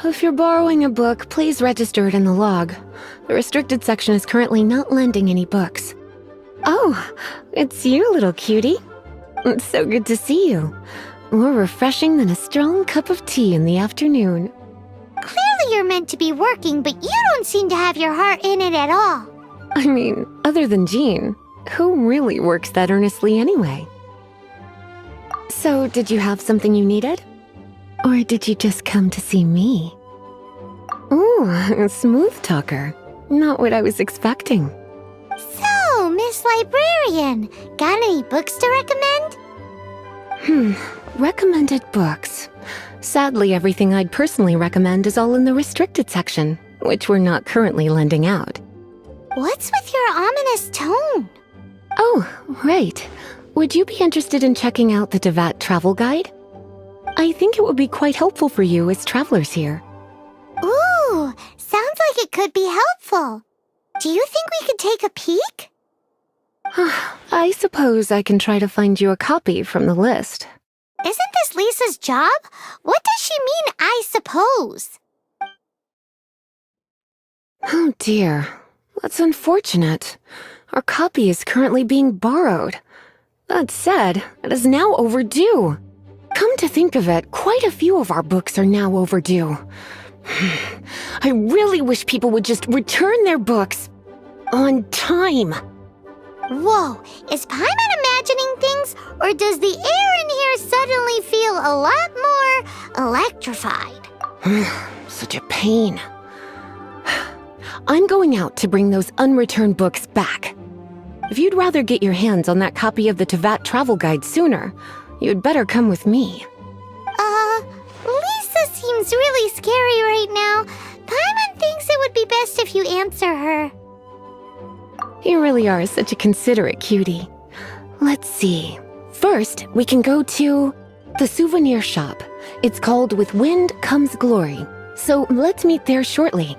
If you're borrowing a book, please register it in the log. The restricted section is currently not lending any books. Oh, it's you, little cutie. It's so good to see you. More refreshing than a strong cup of tea in the afternoon. Clearly you're meant to be working, but you don't seem to have your heart in it at all. I mean, other than Jean, who really works that earnestly anyway? So, did you have something you needed? Or did you just come to see me? Ooh, a smooth talker. Not what I was expecting. So, Miss Librarian, got any books to recommend? Recommended books. Sadly, everything I'd personally recommend is all in the restricted section, which we're not currently lending out. What's with your ominous tone? Oh, right. Would you be interested in checking out the Devat travel guide? I think it would be quite helpful for you as travelers here. Ooh, sounds like it could be helpful. Do you think we could take a peek? I suppose I can try to find you a copy from the list. Isn't this Lisa's job? What does she mean, I suppose? Oh dear, that's unfortunate. Our copy is currently being borrowed. That said, it is now overdue. Come to think of it, quite a few of our books are now overdue. I really wish people would just return their books on time. Whoa, is Paimon imagining things, or does the air in here suddenly feel a lot more electrified? Such a pain. I'm going out to bring those unreturned books back. If you'd rather get your hands on that copy of the Tevat travel guide sooner, you'd better come with me. Lisa seems really scary right now. Paimon thinks it would be best if you answer her. You really are such a considerate cutie. Let's see. First, we can go to the souvenir shop. It's called With Wind Comes Glory. So let's meet there shortly.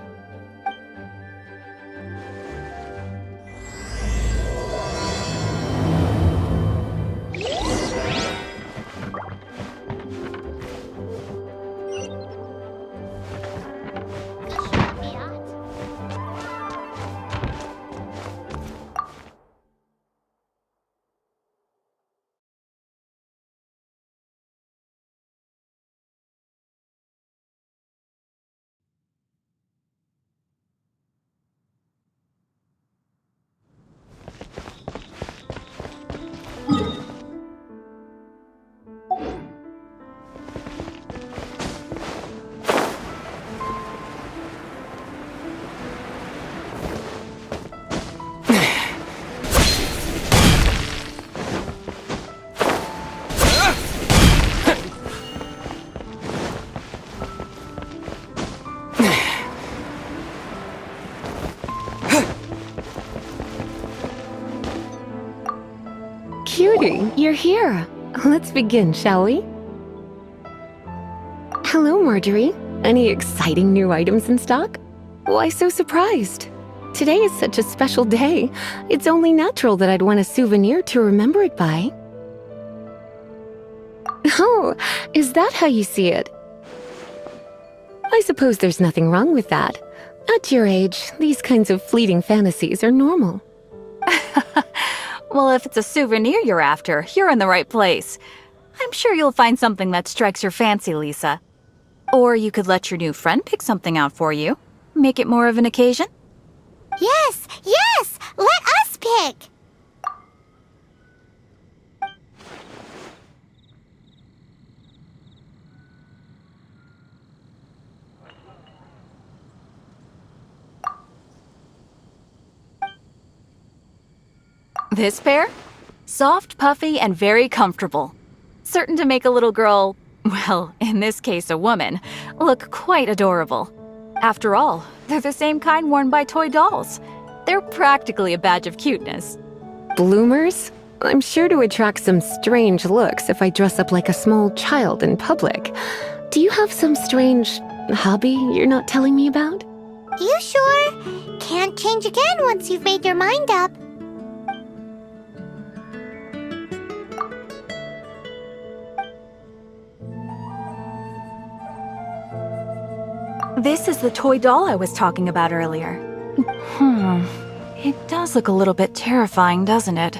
Cutie, you're here. Let's begin, shall we? Hello, Marjorie. Any exciting new items in stock? Why so surprised? Today is such a special day. It's only natural that I'd want a souvenir to remember it by. Oh, is that how you see it? I suppose there's nothing wrong with that. At your age, these kinds of fleeting fantasies are normal. Well, if it's a souvenir you're after, you're in the right place. I'm sure you'll find something that strikes your fancy, Lisa. Or you could let your new friend pick something out for you. Make it more of an occasion. Yes, yes! Let us pick! This pair? Soft, puffy, and very comfortable. Certain to make a little girl, well, in this case a woman, look quite adorable. After all, they're the same kind worn by toy dolls. They're practically a badge of cuteness. Bloomers? I'm sure to attract some strange looks if I dress up like a small child in public. Do you have some strange hobby you're not telling me about? You sure? Can't change again once you've made your mind up. This is the toy doll I was talking about earlier. It does look a little bit terrifying, doesn't it?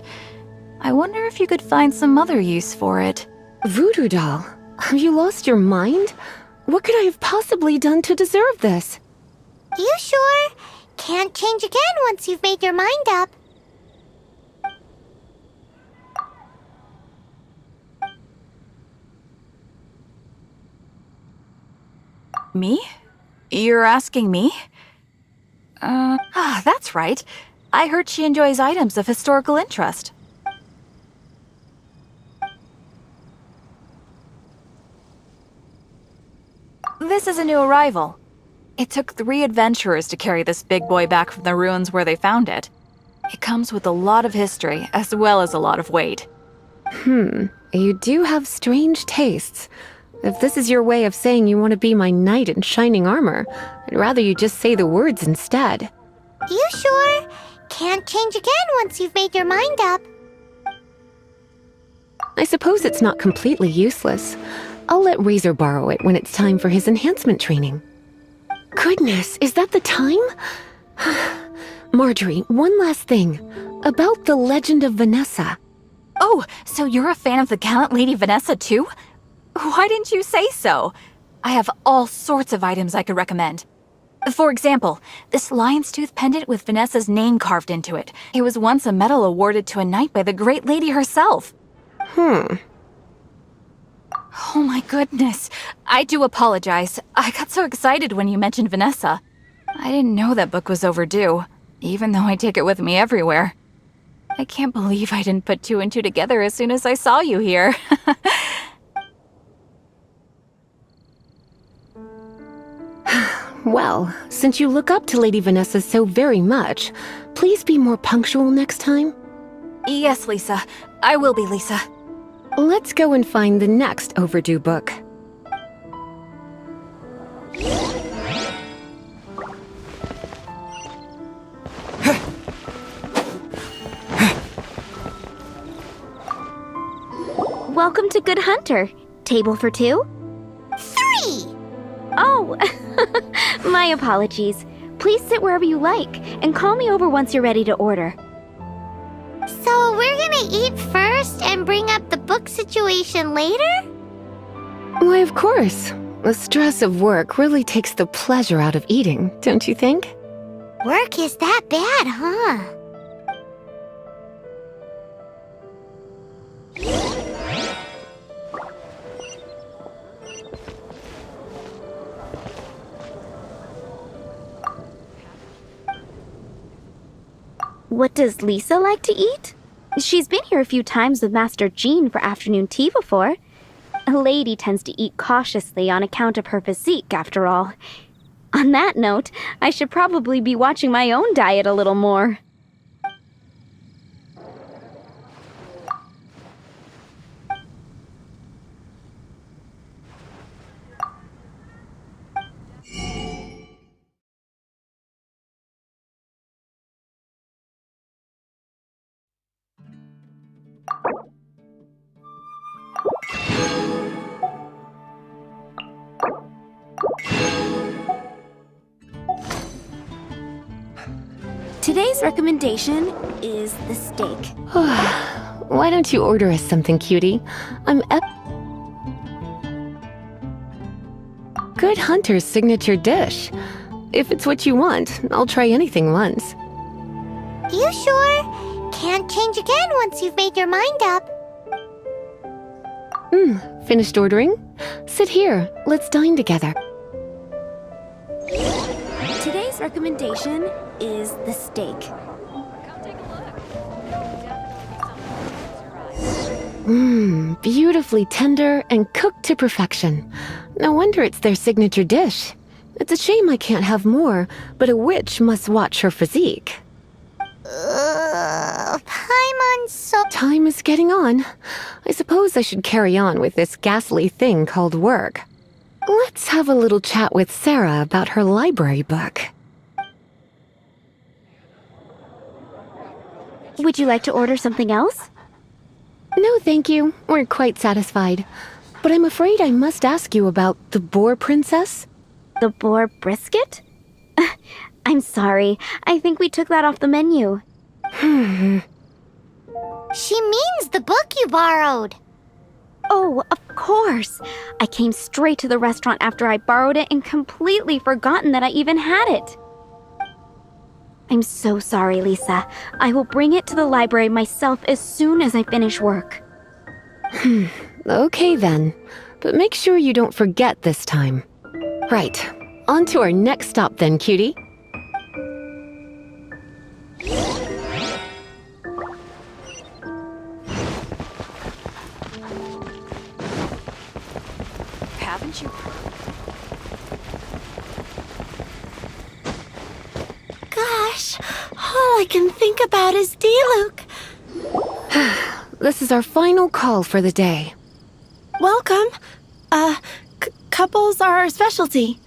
I wonder if you could find some other use for it. Voodoo doll? Have you lost your mind? What could I have possibly done to deserve this? You sure? Can't change again once you've made your mind up. Me? You're asking me? That's right. I heard she enjoys items of historical interest. This is a new arrival. It took 3 adventurers to carry this big boy back from the ruins where they found it. It comes with a lot of history, as well as a lot of weight. You do have strange tastes. If this is your way of saying you want to be my knight in shining armor, I'd rather you just say the words instead. You sure? Can't change again once you've made your mind up. I suppose it's not completely useless. I'll let Razor borrow it when it's time for his enhancement training. Goodness, is that the time? Marjorie, one last thing. About the legend of Vanessa. Oh, so you're a fan of the gallant Lady Vanessa too? Why didn't you say so? I have all sorts of items I could recommend. For example, this lion's tooth pendant with Vanessa's name carved into it. It was once a medal awarded to a knight by the great lady herself. Oh my goodness. I do apologize. I got so excited when you mentioned Vanessa. I didn't know that book was overdue, even though I take it with me everywhere. I can't believe I didn't put 2 and 2 together as soon as I saw you here. Well, since you look up to Lady Vanessa so very much, please be more punctual next time. Yes, Lisa. I will be, Lisa. Let's go and find the next overdue book. Welcome to Good Hunter. Table for 2? 3! Oh, my apologies. Please sit wherever you like, and call me over once you're ready to order. So we're gonna eat first and bring up the book situation later? Why, of course. The stress of work really takes the pleasure out of eating, don't you think? Work is that bad, huh? What does Lisa like to eat? She's been here a few times with Master Jean for afternoon tea before. A lady tends to eat cautiously on account of her physique, after all. On that note, I should probably be watching my own diet a little more. Today's recommendation is the steak. Why don't you order us something, cutie? Good Hunter's signature dish. If it's what you want, I'll try anything once. You sure? Can't change again once you've made your mind up. Finished ordering? Sit here. Let's dine together. Today's recommendation is the steak. Beautifully tender and cooked to perfection. No wonder it's their signature dish. It's a shame I can't have more, but a witch must watch her physique. Paimon's so... Time is getting on. I suppose I should carry on with this ghastly thing called work. Let's have a little chat with Sarah about her library book. Would you like to order something else? No, thank you. We're quite satisfied. But I'm afraid I must ask you about the Boar Princess. The boar brisket? I'm sorry. I think we took that off the menu. She means the book you borrowed. Oh, of course. I came straight to the restaurant after I borrowed it and completely forgotten that I even had it. I'm so sorry, Lisa. I will bring it to the library myself as soon as I finish work. Okay then, but make sure you don't forget this time. Right, on to our next stop then, cutie. Haven't you heard? Gosh, all I can think about is D-Luke. This is our final call for the day. Welcome. Couples are our specialty.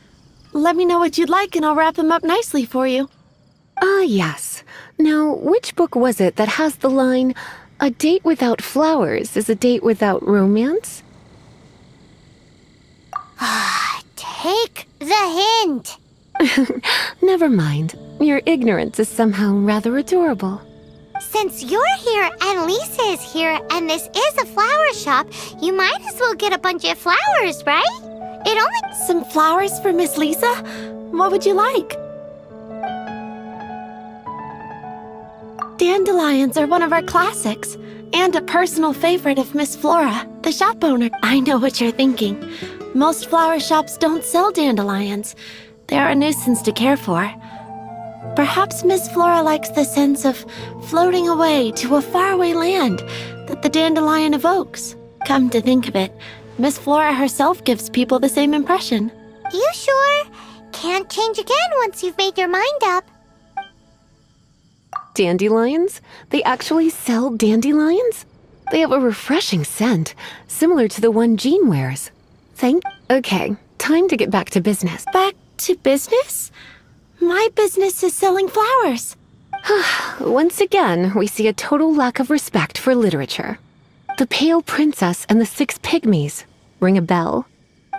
Let me know what you'd like and I'll wrap them up nicely for you. Ah, yes. Now, which book was it that has the line, "A date without flowers is a date without romance"? Take the hint. Never mind. Your ignorance is somehow rather adorable. Since you're here and Lisa is here and this is a flower shop, you might as well get a bunch of flowers, right? It only... Some flowers for Miss Lisa? What would you like? Dandelions are one of our classics, and a personal favorite of Miss Flora, the shop owner. I know what you're thinking. Most flower shops don't sell dandelions. They're a nuisance to care for. Perhaps Miss Flora likes the sense of floating away to a faraway land that the dandelion evokes. Come to think of it, Miss Flora herself gives people the same impression. You sure? Can't change again once you've made your mind up. Dandelions? They actually sell dandelions? They have a refreshing scent, similar to the one Jean wears. Okay, time to get back to business. Back to business? My business is selling flowers. Once again, we see a total lack of respect for literature. The Pale Princess and the Six Pygmies. Ring a bell?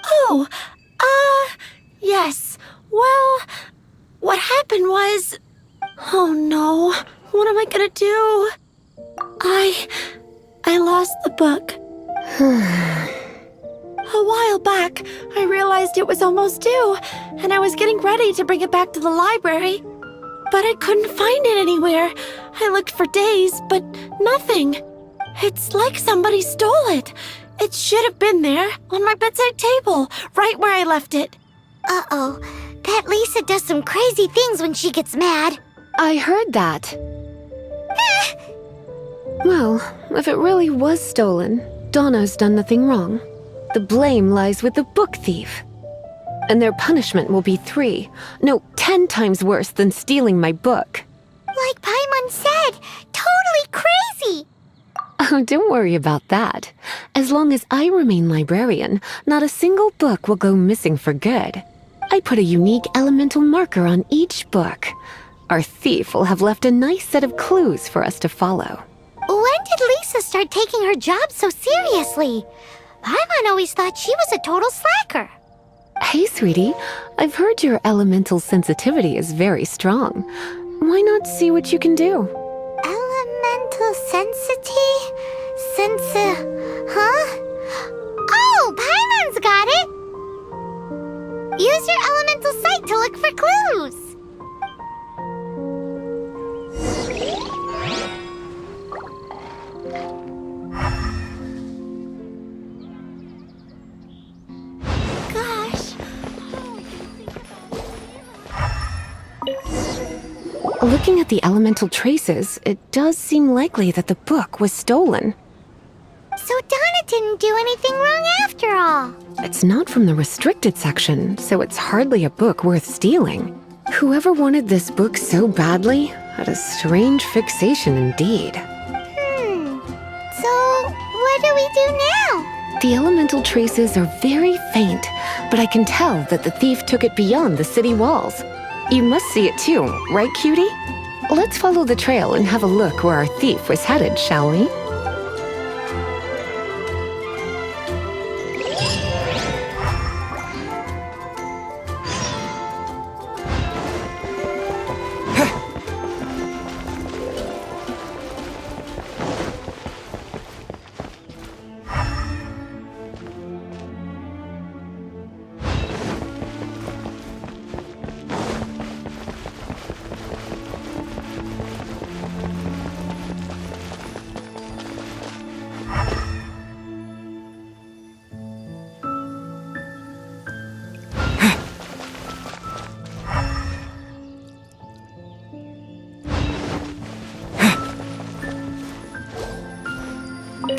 Oh, yes. Well, what happened was... Oh no, what am I gonna do? I lost the book. A while back, I realized it was almost due, and I was getting ready to bring it back to the library. But I couldn't find it anywhere. I looked for days, but nothing. It's like somebody stole it. It should have been there, on my bedside table, right where I left it. Uh-oh. That Lisa does some crazy things when she gets mad. I heard that. Well, if it really was stolen, Donna's done nothing wrong. The blame lies with the book thief. And their punishment will be 10 times worse than stealing my book. Like Paimon said, totally crazy. Oh, don't worry about that. As long as I remain librarian, not a single book will go missing for good. I put a unique elemental marker on each book. Our thief will have left a nice set of clues for us to follow. When did Lisa start taking her job so seriously? Paimon always thought she was a total slacker. Hey, sweetie, I've heard your elemental sensitivity is very strong. Why not see what you can do? Elemental huh? Oh, Paimon's got it! Use your elemental sight to look for clues. Looking at the elemental traces, it does seem likely that the book was stolen. So Donna didn't do anything wrong after all. It's not from the restricted section, so it's hardly a book worth stealing. Whoever wanted this book so badly had a strange fixation indeed. So what do we do now? The elemental traces are very faint, but I can tell that the thief took it beyond the city walls. You must see it too, right, cutie? Let's follow the trail and have a look where our thief was headed, shall we?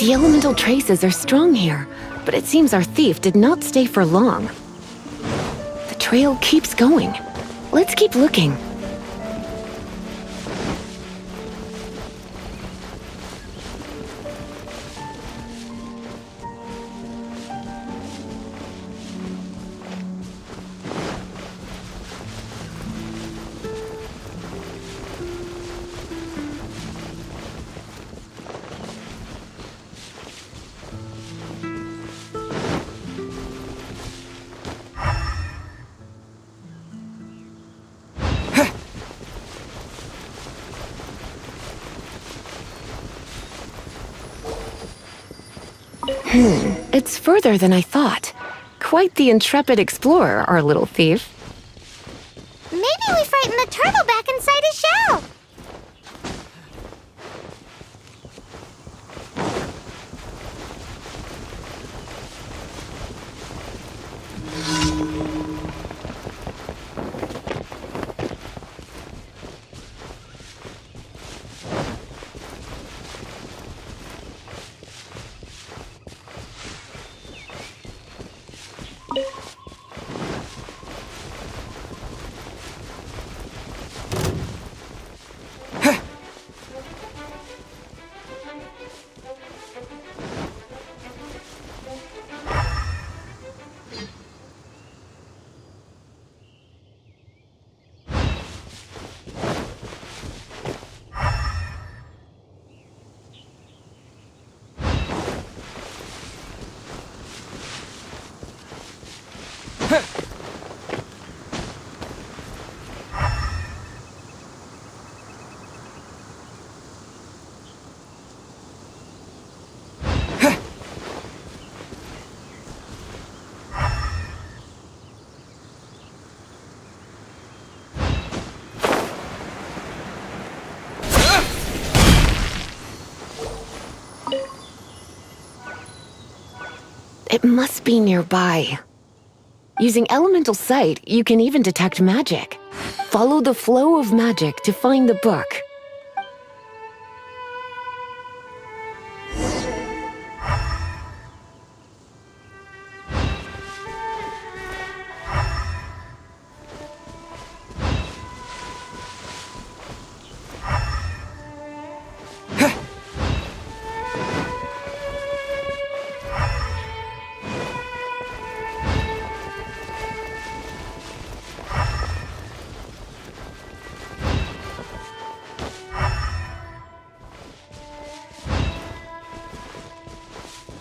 The elemental traces are strong here, but it seems our thief did not stay for long. The trail keeps going. Let's keep looking. It's further than I thought. Quite the intrepid explorer, our little thief. Maybe we frightened the turtle back inside his shell. It must be nearby. Using elemental sight, you can even detect magic. Follow the flow of magic to find the book.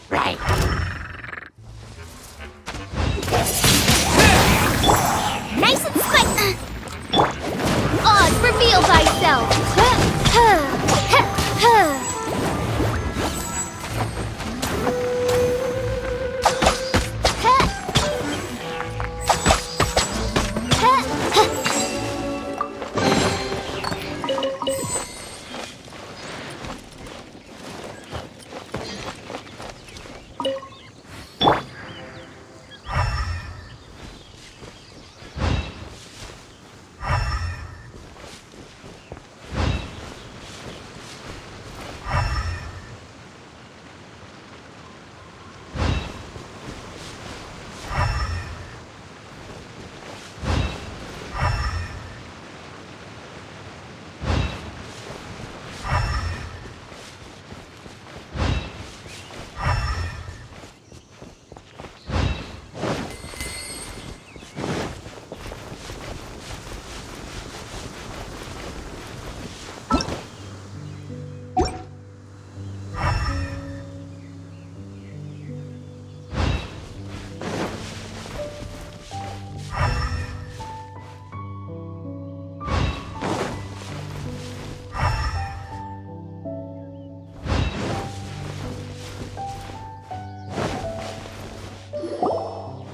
Right. Nice and quick. Oz, reveal thyself.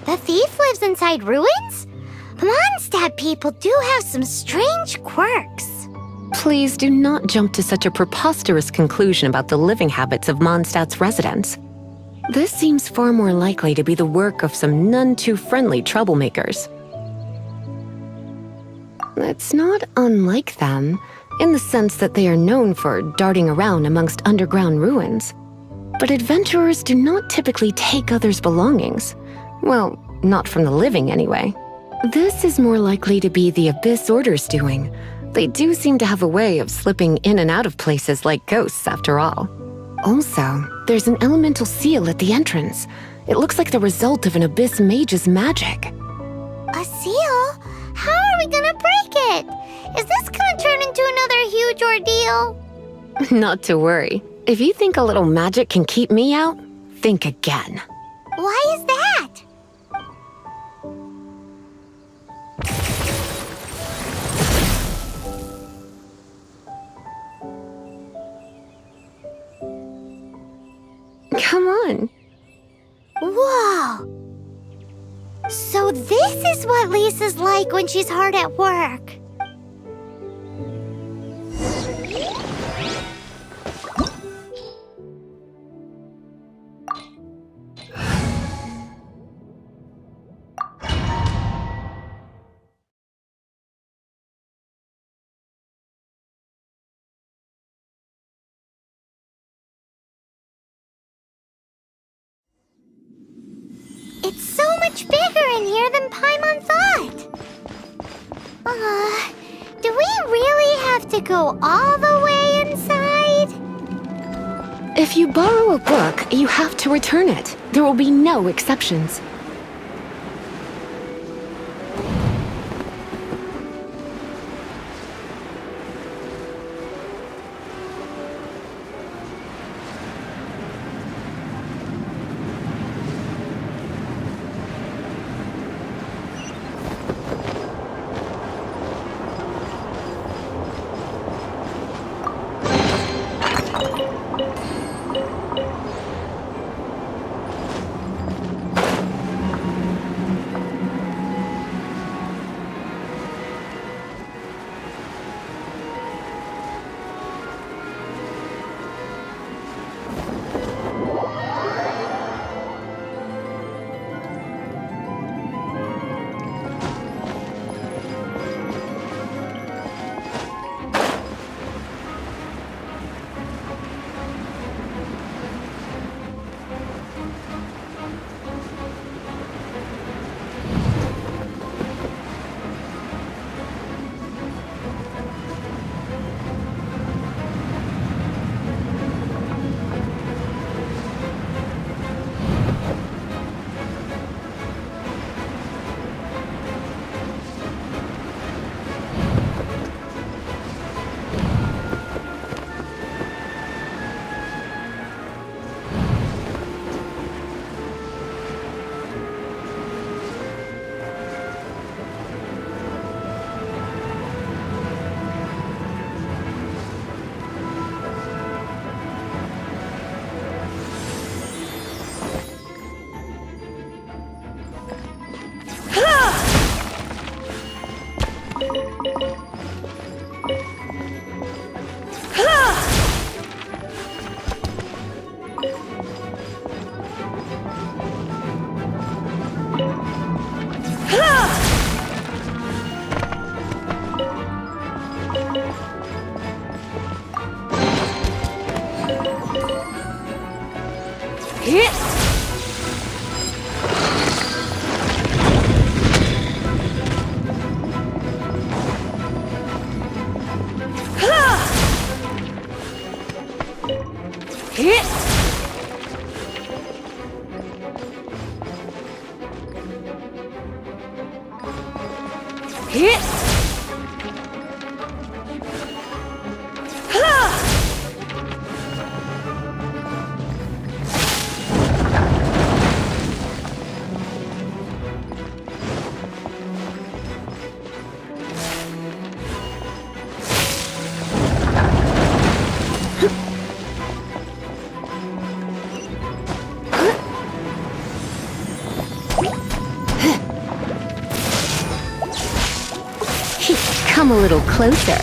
The thief lives inside ruins? Mondstadt people do have some strange quirks. Please do not jump to such a preposterous conclusion about the living habits of Mondstadt's residents. This seems far more likely to be the work of some none-too-friendly troublemakers. It's not unlike them, in the sense that they are known for darting around amongst underground ruins. but adventurers do not typically take others' belongings. Well, not from the living anyway. This is more likely to be the Abyss Order's doing. They do seem to have a way of slipping in and out of places like ghosts, after all. Also, there's an elemental seal at the entrance. It looks like the result of an Abyss mage's magic. A seal? How are we gonna break it? Is this gonna turn into another huge ordeal? Not to worry. If you think a little magic can keep me out, think again. Why is that? Come on. Whoa! So this is what Lisa's like when she's hard at work. It's so much bigger in here than Paimon thought. Do we really have to go all the way inside? If you borrow a book, you have to return it. There will be no exceptions. Come a little closer.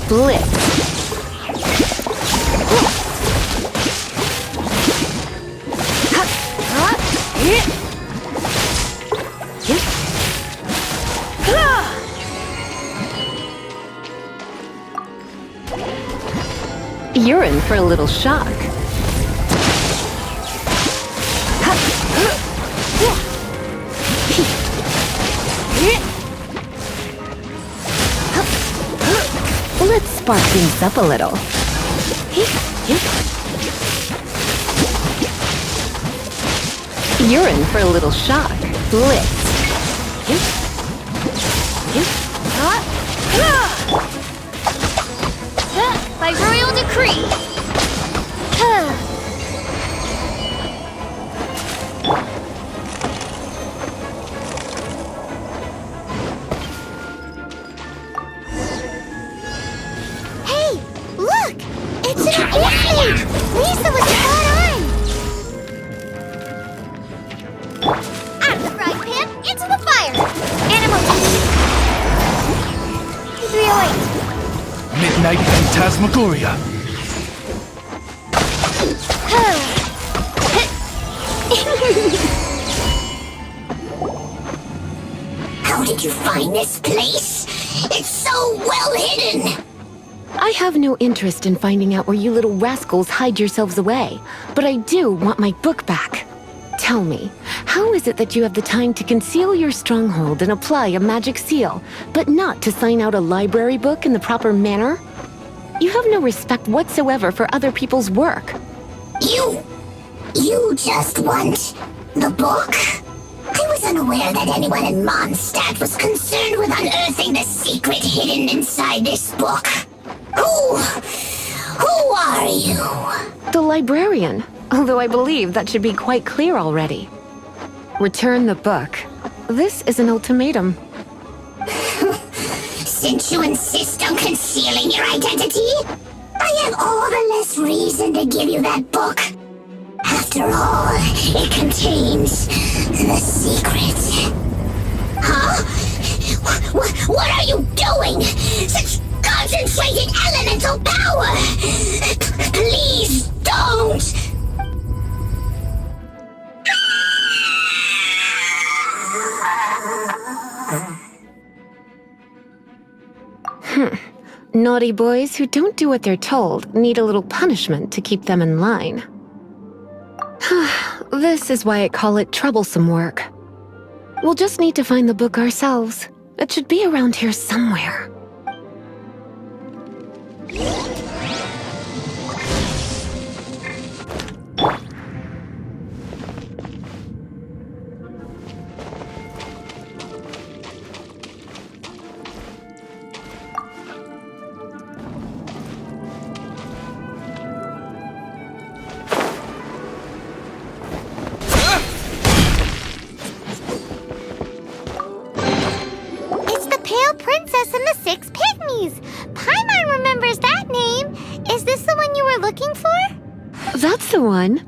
Blitz. You're in for a little shock. Let's spark things up a little. You're in for a little shock. Blitz. By royal decree. Hey, look! It's an orphanage! Lisa was spot on! Out of the frying pan, into the fire! Animal team! 308. Midnight Phantasmagoria. How did you find this place? It's so well hidden! I have no interest in finding out where you little rascals hide yourselves away, but I do want my book back. Tell me, how is it that you have the time to conceal your stronghold and apply a magic seal, but not to sign out a library book in the proper manner? You have no respect whatsoever for other people's work. You just want the book? I was unaware that anyone in Mondstadt was concerned with unearthing the secret hidden inside this book. Who are you? The librarian, although I believe that should be quite clear already. Return the book. This is an ultimatum. Since you insist on concealing your identity, I have all the less reason to give you that book. After all, it contains the secret. Huh? What are you doing? Such concentrated elemental power! Please don't! Naughty boys who don't do what they're told need a little punishment to keep them in line. This is why I call it troublesome work. We'll just need to find the book ourselves. It should be around here somewhere. Princess and the Six Pygmies! Paimon remembers that name! Is this the one you were looking for? That's the one.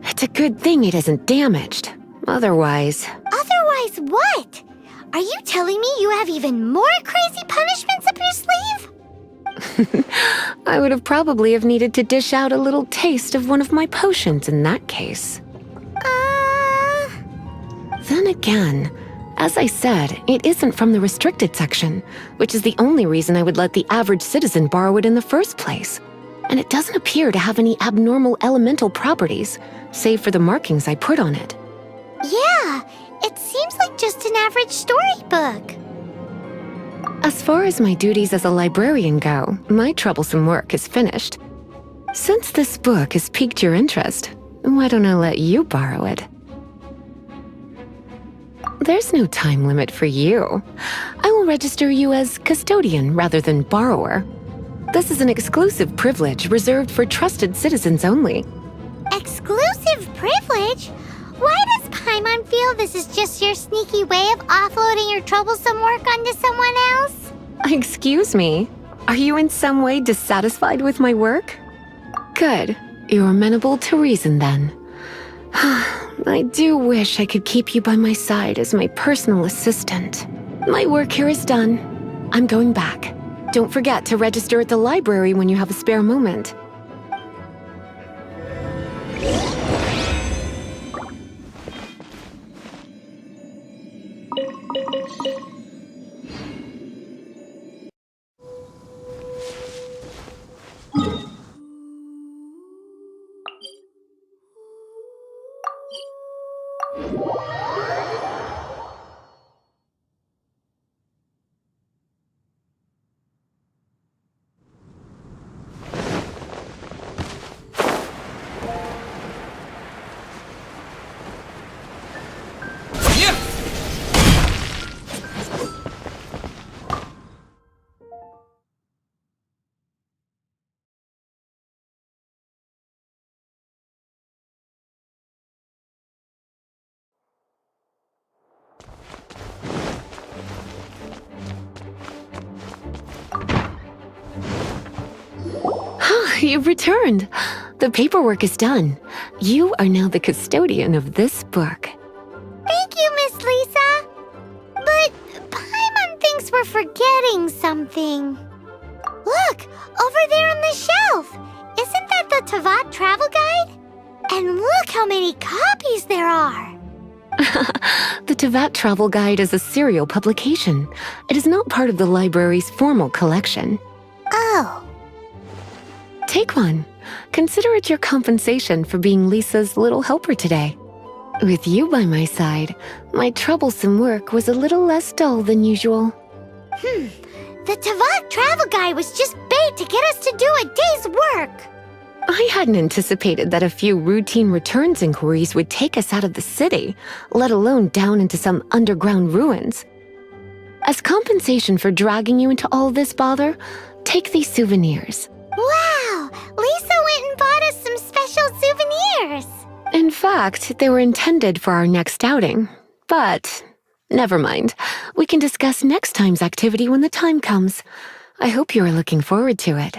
It's a good thing it isn't damaged. Otherwise... Otherwise what? Are you telling me you have even more crazy punishments up your sleeve? I would have probably have needed to dish out a little taste of one of my potions in that case. Then again... As I said, it isn't from the restricted section, which is the only reason I would let the average citizen borrow it in the first place. And it doesn't appear to have any abnormal elemental properties, save for the markings I put on it. Yeah, it seems like just an average storybook. As far as my duties as a librarian go, my troublesome work is finished. Since this book has piqued your interest, why don't I let you borrow it? There's no time limit for you. I will register you as custodian rather than borrower. This is an exclusive privilege reserved for trusted citizens only. Exclusive privilege? Why does Paimon feel this is just your sneaky way of offloading your troublesome work onto someone else? Excuse me, are you in some way dissatisfied with my work? Good, you're amenable to reason then. I do wish I could keep you by my side as my personal assistant. My work here is done. I'm going back. Don't forget to register at the library when you have a spare moment. You've returned. The paperwork is done. You are now the custodian of this book. Thank you, Miss Lisa. But Paimon thinks we're forgetting something. Look, over there on the shelf. Isn't that the Tavat travel guide? And look how many copies there are. The Tavat Travel Guide is a serial publication. It is not part of the library's formal collection. Oh. Take one. Consider it your compensation for being Lisa's little helper today. With you by my side, my troublesome work was a little less dull than usual. The Tavat travel guide was just bait to get us to do a day's work. I hadn't anticipated that a few routine returns inquiries would take us out of the city, let alone down into some underground ruins. As compensation for dragging you into all this bother, take these souvenirs. Wow! Lisa went and bought us some special souvenirs. In fact, they were intended for our next outing. But never mind. We can discuss next time's activity when the time comes. I hope you are looking forward to it.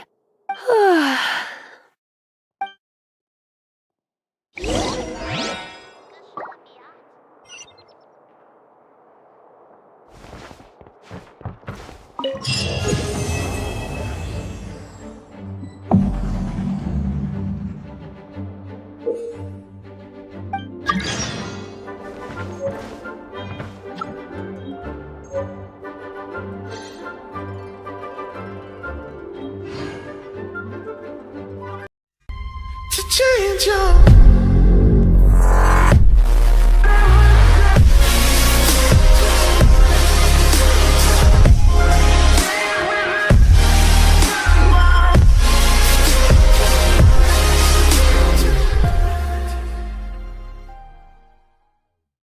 To change your